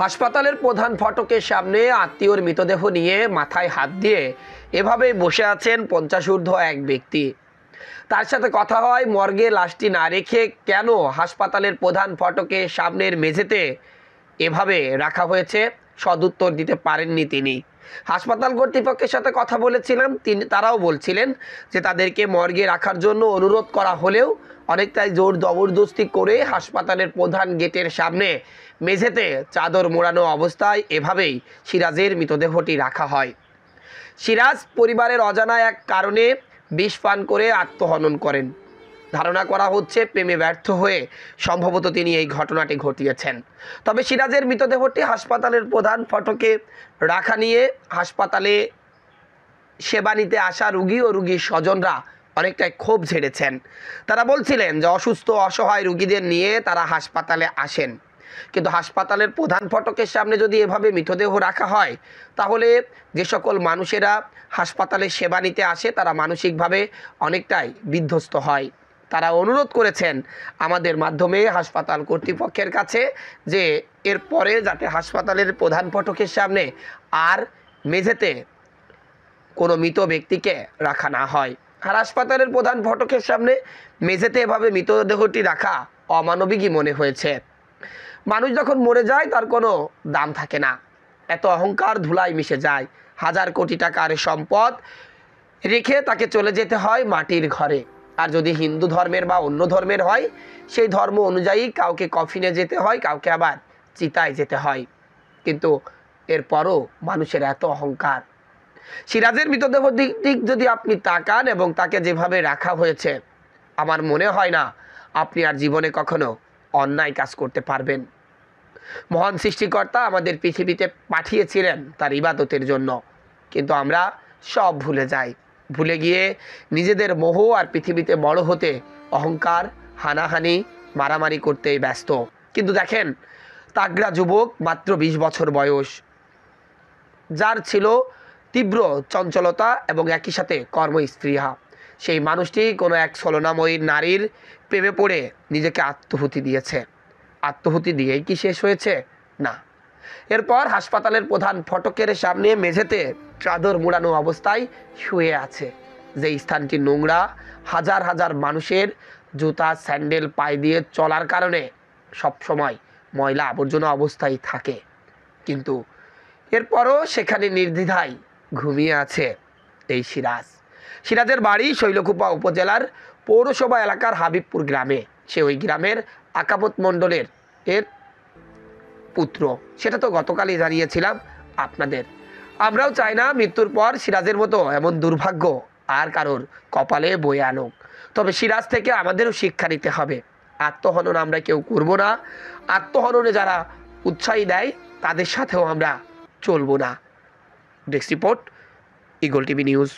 হাসপাতালের প্রধান ফটকের সামনে আত্মীয়র মৃতদেহ নিয়ে মাথায় হাত দিয়ে এভাবেই বসে আছেন 50 ঊর্ধ্ব এক ব্যক্তি। তার সাথে কথা হয় মর্গে লাশটি না রেখে কেন হাসপাতালের প্রধান ফটকের সামনের মেঝেতে এভাবে রাখা হয়েছে, সদুত্তর দিতে পারেননি তিনি। হাসপাতাল কর্তৃপক্ষের সাথে কথা বলেছিলাম, তারাও বলছিলেন যে তাদেরকে মর্গে রাখার জন্য অনুরোধ করা হলেও অনেকটাই জোর জবরদস্তি করে হাসপাতালের প্রধান গেটের সামনে মেঝেতে চাদর মোড়ানো অবস্থায় এভাবেই সিরাজের মৃতদেহটি রাখা হয়। সিরাজ পরিবারের অজানা এক কারণে বিষ পান করে আত্মহনন করেন। ধারণা করা হচ্ছে প্রেমে ব্যর্থ হয়ে সম্ভবত তিনি এই ঘটনাটি ঘটিয়েছেন। তবে সিরাজের মৃতদেহটি হাসপাতালের প্রধান ফটকে রাখা নিয়ে হাসপাতালে সেবা নিতে আসা রোগী ও রোগীর স্বজনরা অনেকটাই ক্ষোভ ঝেড়েছেন। তারা বলছিলেন যে অসুস্থ অসহায় রোগীদের নিয়ে তারা হাসপাতালে আসেন, কিন্তু হাসপাতালের প্রধান ফটকের সামনে যদি এভাবে মৃতদেহ রাখা হয় তাহলে যে সকল মানুষেরা হাসপাতালে সেবা নিতে আসে তারা মানসিকভাবে অনেকটাই বিধ্বস্ত হয়। তারা অনুরোধ করেছেন আমাদের মাধ্যমে হাসপাতাল কর্তৃপক্ষের কাছে যে এরপরে যাতে হাসপাতালের প্রধান ফটকের সামনে আর মেঝেতে কোনো মৃত ব্যক্তিকে রাখা না হয়। আর হাসপাতালের প্রধান ফটকের সামনে মেঝেতে এভাবে মৃতদেহটি রাখা অমানবিকই মনে হয়েছে। মানুষ যখন মরে যায় তার কোনো দাম থাকে না, এত অহংকার ধুলায় মিশে যায়। হাজার কোটি টাকার সম্পদ রেখে তাকে চলে যেতে হয় মাটির ঘরে। আর যদি হিন্দু ধর্মের বা অন্য ধর্মের হয় সেই ধর্ম অনুযায়ী কাউকে কফিনে যেতে হয়, কাউকে আবার চিতায় যেতে হয়। কিন্তু এরপরও মানুষের এত অহংকার। সিরাজের মৃতদেহ দিক যদি আপনি তাকান এবং তাকে যেভাবে রাখা হয়েছে, আমার মনে হয় না আপনি আর জীবনে কখনো অন্যায় কাজ করতে পারবেন। মহান সৃষ্টিকর্তা আমাদের পৃথিবীতে পাঠিয়েছিলেন তার ইবাদতের জন্য, কিন্তু আমরা সব ভুলে যাই। ভুলে গিয়ে নিজেদের মোহ আর পৃথিবীতে বড় হতে অহংকার, হানাহানি, মারামারি করতেই ব্যস্ত। কিন্তু দেখেন, তাগড়া যুবক, মাত্র 20 বছর বয়স, যার ছিল তীব্র চঞ্চলতা এবং একই সাথে কর্মস্পৃহা, সেই মানুষটি কোনো এক ছলনাময়ী নারীর প্রেমে পড়ে নিজেকে আত্মহুতি দিয়েছে। আত্মহুতি দিয়েই কি শেষ হয়েছে? না। এরপর হাসপাতালের প্রধান ফটকের সামনে মেঝেতে চাদর মুড়ানো অবস্থায় শুয়ে আছে, যে স্থানটি নোংরা। হাজার হাজার মানুষের জুতা স্যান্ডেল পায়ে দিয়ে চলার কারণে সবসময় ময়লা আবর্জনা অবস্থায় থাকে, কিন্তু এরপরও সেখানে নির্দ্বিধায় ঘুমিয়ে আছে এই সিরাজের বাড়ি শৈলকুপা উপজেলার পৌরসভা এলাকার হাবিবপুর গ্রামে। সে ওই গ্রামের আকাবত মণ্ডলের পুত্র, সেটা তো গতকালই জানিয়েছিলাম আপনাদের। আমরাও চাই না মৃত্যুর পর সিরাজের মতো এমন দুর্ভাগ্য আর কারোর কপালে বয়ে আনুক। তবে সিরাজ থেকে আমাদেরও শিক্ষা নিতে হবে। আত্মহনন আমরা কেউ করব না। আত্মহননে যারা উৎসাহী দেয় তাদের সাথেও আমরা চলবো না। Desk report, eagle TV news.